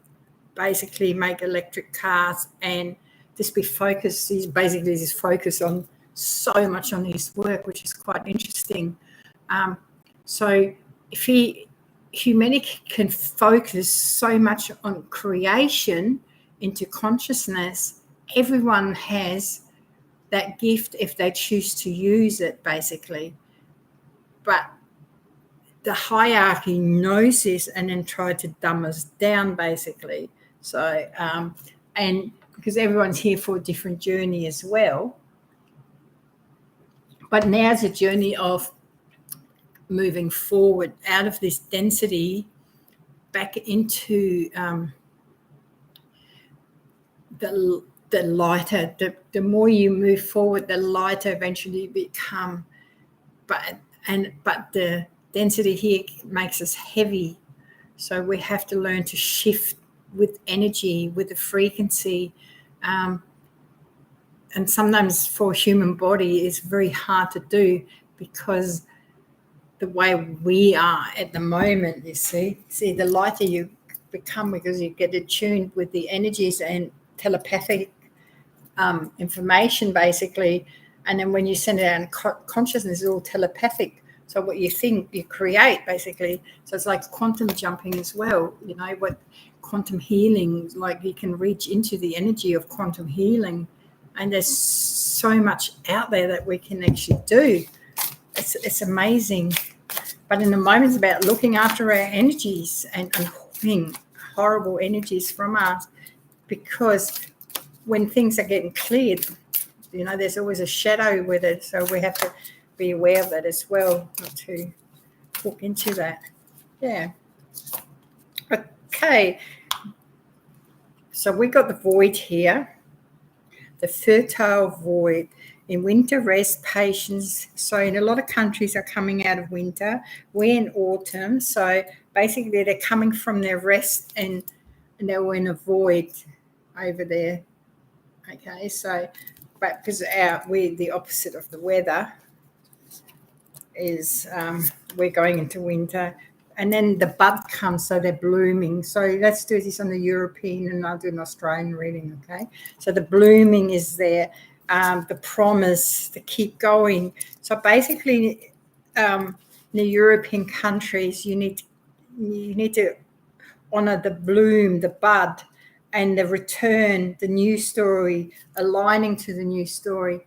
Speaker 1: basically make electric cars and just be focused. He's basically just focused on so much on his work, which is quite interesting. So if humanity can focus so much on creation into consciousness, everyone has that gift if they choose to use it, basically. But the hierarchy knows this and then tried to dumb us down, basically. So, and because everyone's here for a different journey as well. But now's a journey of moving forward out of this density back into the lighter. The more you move forward, the lighter eventually you become. But the density here makes us heavy. So we have to learn to shift with energy, with the frequency. And sometimes for a human body it's very hard to do because the way we are at the moment, you see, the lighter you become because you get attuned with the energies and telepathic information, basically. And then when you send it out in consciousness, it's all telepathic. So what you think, you create, basically. So it's like quantum jumping as well, what quantum healing, like you can reach into the energy of quantum healing. And there's so much out there that we can actually do. It's amazing. But in the moment, it's about looking after our energies and unhooking horrible energies from us, because when things are getting cleared, there's always a shadow with it. So we have to be aware of that as well, not to talk into that. Yeah. Okay. So we got the void here, the fertile void. In winter, rest, patience. So in a lot of countries are coming out of winter. We're in autumn. So basically they're coming from their rest and they were in a void over there. Okay, so but because we're the opposite of the weather is we're going into winter. And then the bud comes, so they're blooming. So let's do this on the European and I'll do an Australian reading, okay? So the blooming is there, the promise to keep going. So basically, in the European countries, you need to honour the bloom, the bud, and the return, the new story, aligning to the new story.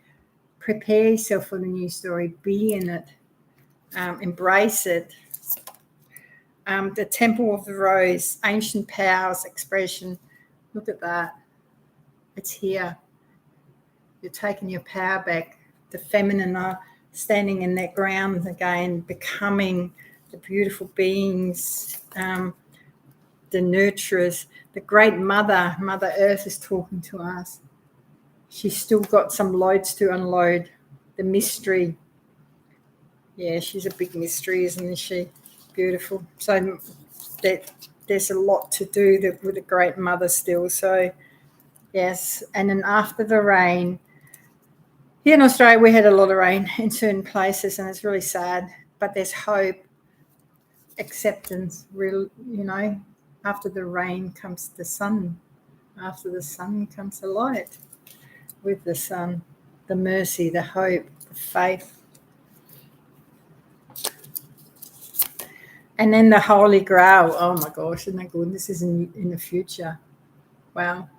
Speaker 1: Prepare yourself for the new story, be in it, embrace it. The Temple of the Rose, ancient powers, expression. Look at that. It's here. You're taking your power back. The feminine are standing in their ground again, becoming the beautiful beings, the nurturers. The great mother, Mother Earth, is talking to us. She's still got some loads to unload. The mystery. Yeah, she's a big mystery, isn't she? Beautiful. So there's a lot to do with the great mother still. So yes, and then after the rain, here in Australia we had a lot of rain in certain places, and it's really sad. But there's hope, acceptance. After the rain comes the sun. After the sun comes the light. With the sun, the mercy, the hope, the faith. And then the Holy Grail. Oh my gosh, isn't that good? This is in the future. Wow.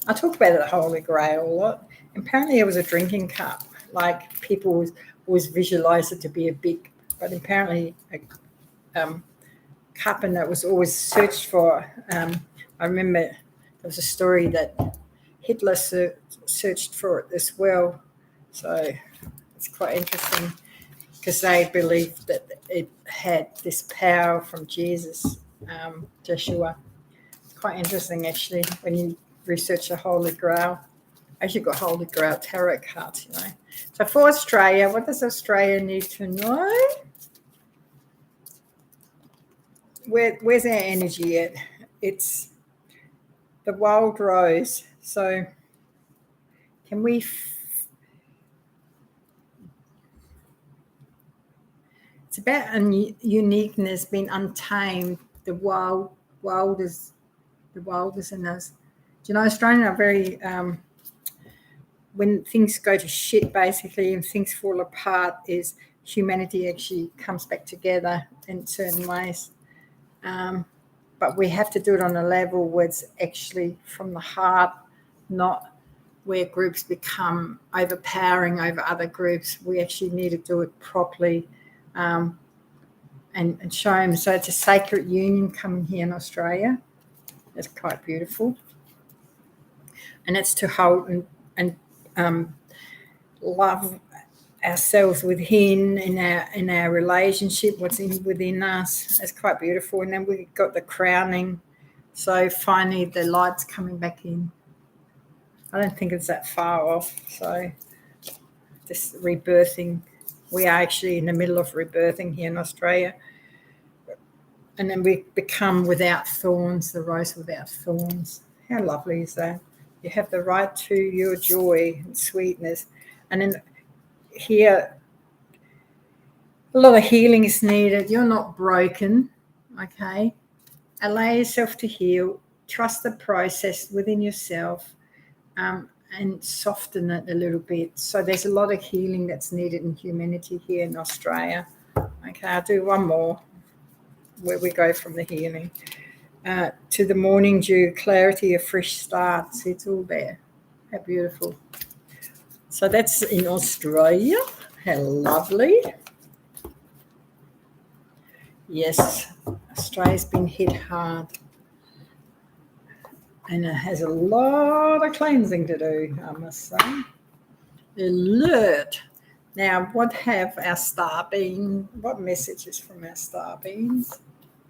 Speaker 1: I talk about the Holy Grail a lot. Apparently it was a drinking cup. Like people always visualize it to be a big, but apparently a cup, and that was always searched for. I remember there was a story that Hitler searched for it as well. So it's quite interesting, because they believed that it had this power from Jesus, Joshua. It's quite interesting, actually, when you research the Holy Grail. As you've got Holy Grail tarot cards, So for Australia, what does Australia need to know? Where's our energy at? It's the wild rose. So can we... It's about uniqueness, being untamed, the wildest in us. Do you know, Australians are very, when things go to shit, basically, and things fall apart, is humanity actually comes back together in certain ways. But we have to do it on a level where it's actually from the heart, not where groups become overpowering over other groups. We actually need to do it properly. And show them. So it's a sacred union coming here in Australia. It's quite beautiful. And it's to hold and love ourselves within, in our relationship, what's within us. It's quite beautiful. And then we've got the crowning. So finally the light's coming back in. I don't think it's that far off. So this rebirthing. We are actually in the middle of rebirthing here in Australia. And then we become without thorns, the rose without thorns. How lovely is that? You have the right to your joy and sweetness. And then here, a lot of healing is needed. You're not broken, okay? Allow yourself to heal. Trust the process within yourself. And soften it a little bit. So there's a lot of healing that's needed in humanity here in Australia. Okay, I'll do one more where we go from the healing to the morning dew, clarity, a fresh start. See, it's all there. How beautiful. So that's in Australia. How lovely. Yes, Australia's been hit hard. And it has a lot of cleansing to do, I must say. Alert. Now, what have our star being? What messages from our star beings?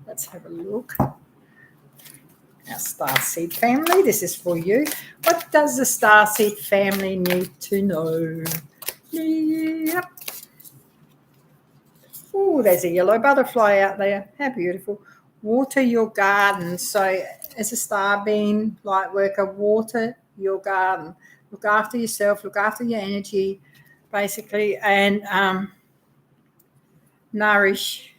Speaker 1: Let's have a look. Our starseed family, this is for you. What does the starseed family need to know? Yep. Oh, there's a yellow butterfly out there. How beautiful. Water your garden. So as a star being light worker, water your garden. Look after yourself, look after your energy, basically, and nourish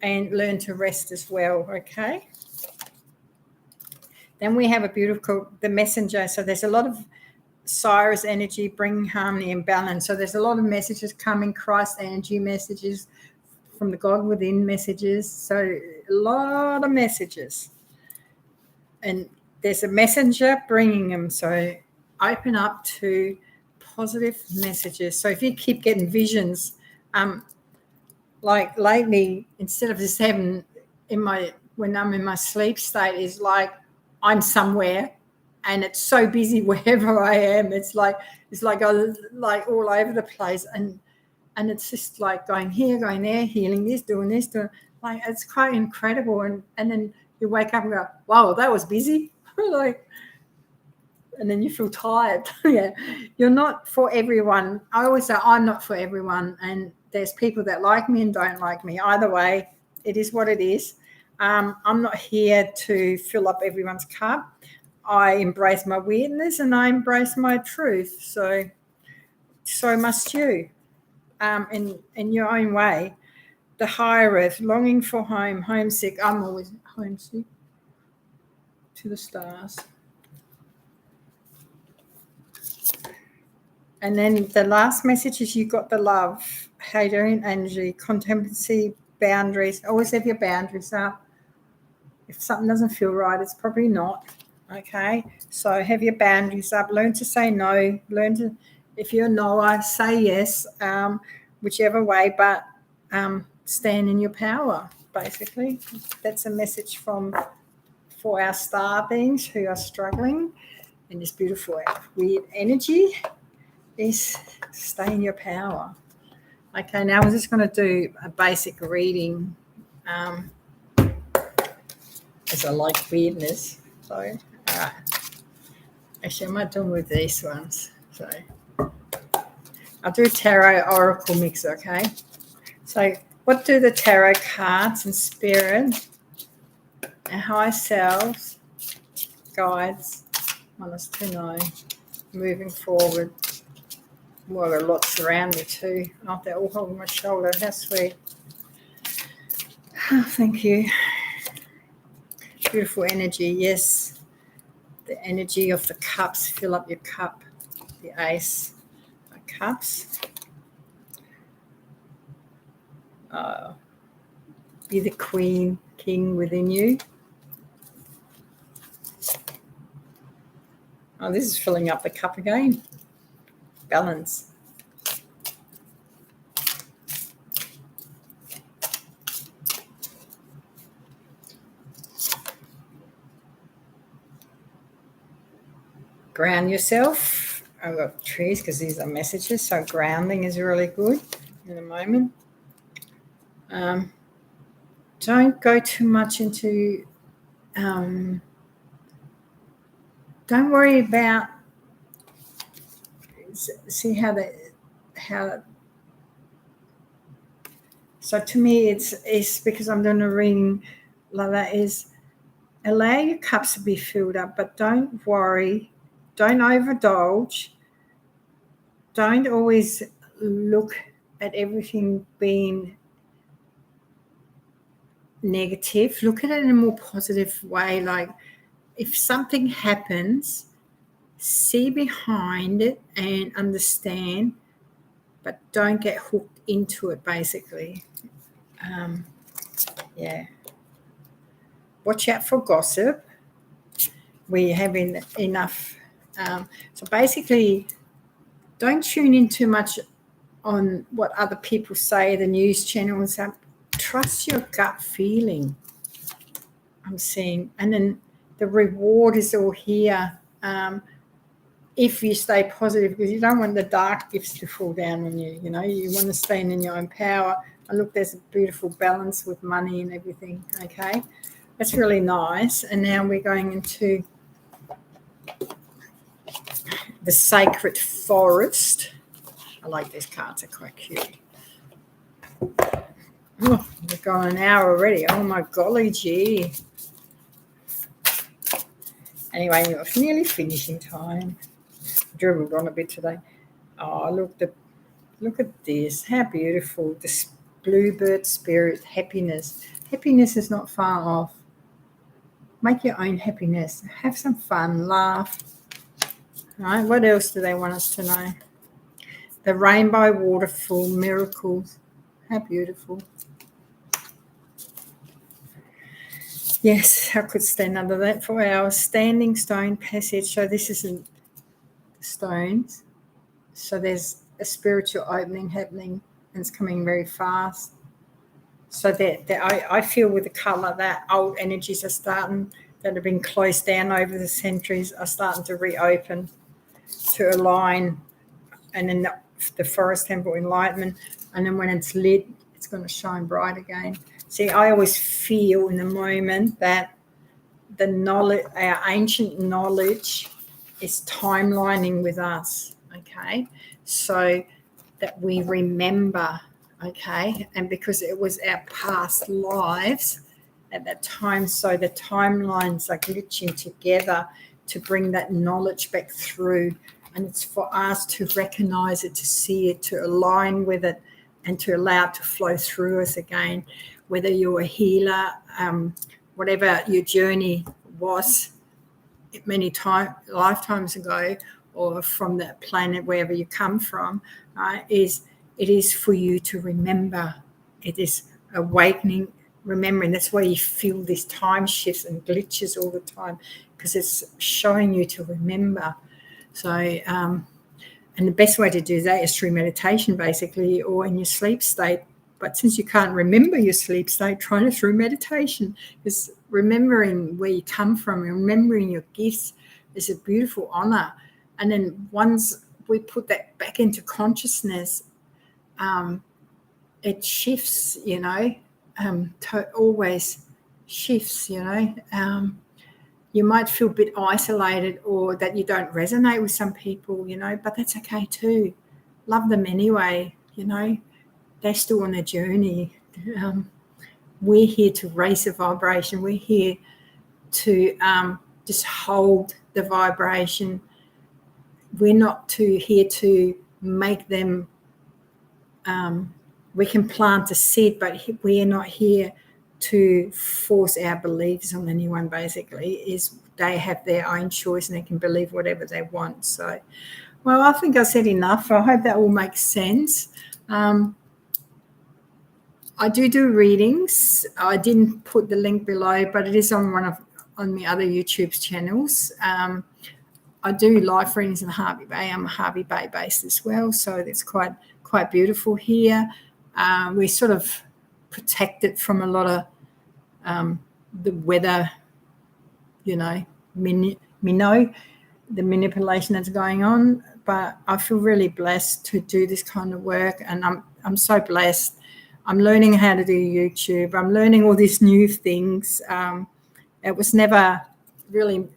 Speaker 1: and learn to rest as well, okay? Then we have a beautiful, the messenger. So there's a lot of Cyrus energy, bring harmony and balance. So there's a lot of messages coming, Christ energy messages, from the God within messages. So a lot of messages. And there's a messenger bringing them. So open up to positive messages. So if you keep getting visions, like lately, instead of just having when I'm in my sleep state, is like I'm somewhere and it's so busy wherever I am. It's like all over the place, and it's just like going here, going there, healing this, doing this, doing, like, it's quite incredible. And then you wake up and go, wow, that was busy. Like, and then you feel tired. Yeah, you're not for everyone. I always say I'm not for everyone, and there's people that like me and don't like me. Either way, it is what it is. I'm not here to fill up everyone's cup. I embrace my weirdness and I embrace my truth. So must you, in your own way. The higher earth, longing for home, homesick. I'm always homesick to the stars. And then the last message is you got the love, Hadrian energy, contemplacy, boundaries. Always have your boundaries up. If something doesn't feel right, it's probably not. Okay, so have your boundaries up. Learn to say no. Learn to, if you're no, I say yes, whichever way, but stand in your power, basically. That's a message for our star beings who are struggling in this beautiful weird energy. Is stay in your power. Okay, now we're just going to do a basic reading, as I like weirdness. So, all right. Actually, I might do them with these ones. So, I'll do tarot oracle mix, okay? So, what do the tarot cards and spirit and high selves, guides, want us to know moving forward? Well, there are lots around me too. Oh, they're all holding my shoulder. How sweet. Oh, thank you. Beautiful energy. Yes. The energy of the cups. Fill up your cup. The ace of cups. Be the queen, king within you. Oh, this is filling up the cup again. Balance. Ground yourself. I've got trees because these are messages, so grounding is really good in a moment. Don't go too much into, don't worry about, see how, so to me it's because I'm doing a reading like that, is allow your cups to be filled up, but don't worry, don't overindulge, don't always look at everything being negative. Look at it in a more positive way. Like, if something happens, see behind it and understand, but don't get hooked into it, basically. Yeah. Watch out for gossip. We're having enough. So basically, don't tune in too much on what other people say, the news channels. Trust your gut feeling, I'm seeing. And then the reward is all here. if you stay positive, because you don't want the dark gifts to fall down on you. You want to stand in your own power. And look, there's a beautiful balance with money and everything. Okay, that's really nice. And now we're going into the sacred forest. I like these cards; they're quite cute. Oh, we've gone an hour already. Oh my golly gee. Anyway, it's nearly finishing time. Dribbled on a bit today. Oh, look at this. How beautiful. This bluebird spirit, happiness. Happiness is not far off. Make your own happiness. Have some fun. Laugh. All right. What else do they want us to know? The rainbow waterfall miracles. How beautiful. Yes, I could stand under that for hours. Standing stone passage. So this isn't stones. So there's a spiritual opening happening, and it's coming very fast. So that I feel with the colour that old energies are starting, that have been closed down over the centuries, are starting to reopen, to align, and then the forest temple enlightenment, and then when it's lit, it's going to shine bright again. See, I always feel in the moment that the knowledge, our ancient knowledge, is timelining with us, okay? So that we remember, okay? And because it was our past lives at that time, so the timelines are glitching together to bring that knowledge back through. And it's for us to recognize it, to see it, to align with it, and to allow it to flow through us again. Whether you're a healer, whatever your journey was many lifetimes ago, or from that planet, wherever you come from, it is for you to remember. It is awakening, remembering. That's why you feel these time shifts and glitches all the time, because it's showing you to remember. So, and the best way to do that is through meditation, basically, or in your sleep state. But since you can't remember your sleep state, try it through meditation, because remembering where you come from, remembering your gifts, is a beautiful honor. And then once we put that back into consciousness, it shifts, always shifts, You might feel a bit isolated, or that you don't resonate with some people, but that's okay too. Love them anyway, They're still on their journey. We're here to raise the vibration. We're here to just hold the vibration. We're not here to make them. We can plant a seed, but we are not here to force our beliefs on anyone. Basically, is they have their own choice and they can believe whatever they want. So, well, I think I said enough. I hope that all makes sense. I do readings. I didn't put the link below, but it is on on my other YouTube channels. I do live readings in Harvey Bay. I'm Harvey Bay based as well, so it's quite beautiful here. We sort of protected from a lot of the weather, the manipulation that's going on. But I feel really blessed to do this kind of work, and I'm so blessed. I'm learning how to do YouTube. I'm learning all these new things. It was never really,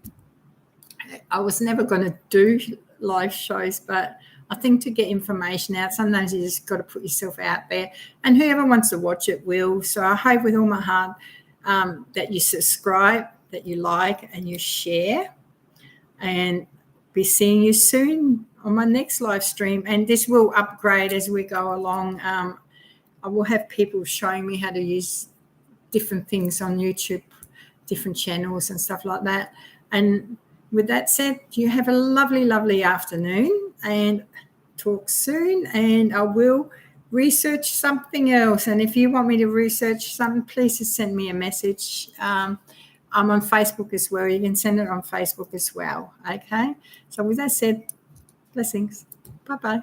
Speaker 1: I was never going to do live shows, but I think to get information out, sometimes you just got to put yourself out there, and whoever wants to watch it will. So I hope with all my heart that you subscribe, that you like, and you share, and be seeing you soon on my next live stream. And this will upgrade as we go along. I will have people showing me how to use different things on YouTube, different channels and stuff like that. And with that said, you have a lovely, lovely afternoon, and talk soon. And I will research something else. And if you want me to research something, please just send me a message. I'm on Facebook as well. You can send it on Facebook as well. Okay. So with that said, blessings. Bye-bye.